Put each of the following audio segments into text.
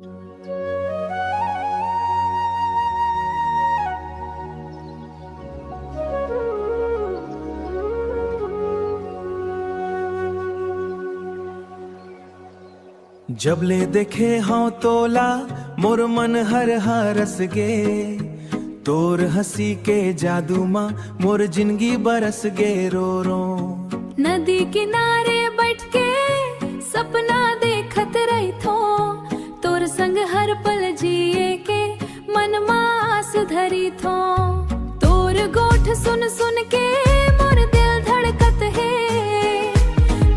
जब ले देखे हाँ तोला मोर मन हर हरस गे, तोर हंसी के जादू माँ मोर जिंदगी बरस गे रो रो। नदी किनारे बैठ के सपना देखत रही थो, तोर संग हर पल जिए के मन मास धरी थो। तोर गोठ सुन सुन के मोर दिल धड़कत है,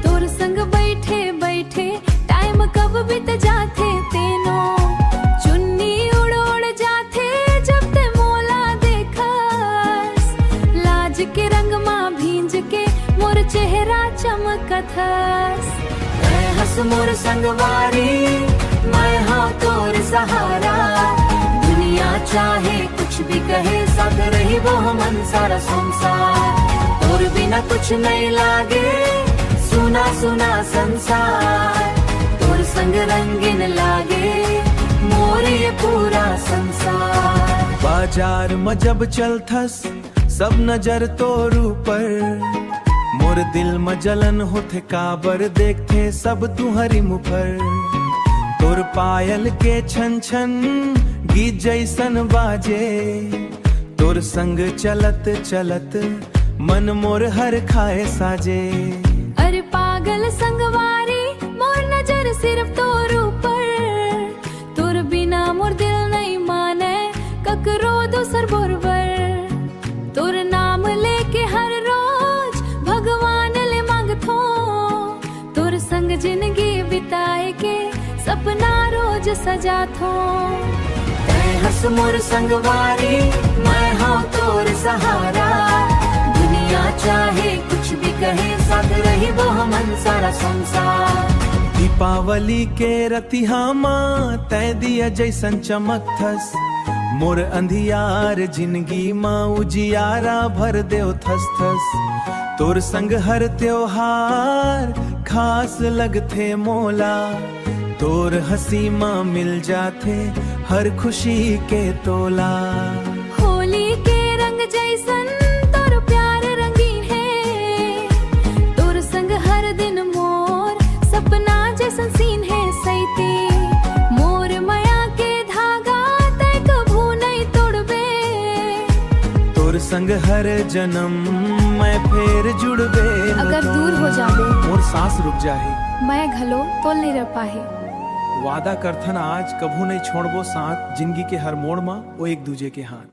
तोर संग बैठे बैठे टाइम कब बीत जाते तेनो। चुन्नी उड़ उड़ जाते जब ते मोला देखस, लाज के रंग माँ भींज के मोर चेहरा चमकथस। मैं हंस मोर संगवारी, मैं हाँ तोर सहारा। दुनिया चाहे कुछ भी कहे, साथ रही वो मन सारा संसार। तोर बिना कुछ नहीं लागे, सुना सुना संसार। तोर संग रंगीन लागे मोर ये पूरा संसार। बाजार में जब चलथस सब नजर तोर ऊपर, मोर दिल में जलन होथे काबर देखते सब तुहरी मुफर। तोर पायल के छन छन गीत जैसन बाजे, तोर संग चलत चलत मन मोर हर खाए साजे। अरे पागल संगवारी मोर नजर सिर्फ तोर ऊपर, तोर बिना मोर दिल नहीं माने ककरो दूसर बोरबर। तोर नाम लेके हर रोज भगवान ले मांगथो, तोर संग जिंदगी बिताए के सपना रोज सजाथो। मैं हंस मोर संगवारी, मैं हाँ तोर सहारा। दुनिया चाहे कुछ भी कहे, साथ रही वो मन सारा संसार। दीपावली के रतिहा माँ तय दिया जैसन चमकथस, मोर अंधियार जिंदगी माँ उजियारा भर देव थस थस। तोर संग हर त्योहार खास लगथे मोला, तोर हंसी माँ मिल जाथे हर खुशी के तोला। होली के रंग जैसन तोर प्यार रंगीन है, तोर संग हर दिन मोर सपना जैसन सीन है सैती। मोर माया के धागा तय कभू नहीं तोड़बे, तोर संग हर जन्म मैं फिर जुड़बे। अगर दूर हो जाबे मोर सांस रुक जाहे, मैं घलो तोल नहीं रह पाहे। वादा करथन आज कभू नहीं छोड़बो साथ, जिंदगी के हर मोड़ माँ वो एक दूजे के हाथ।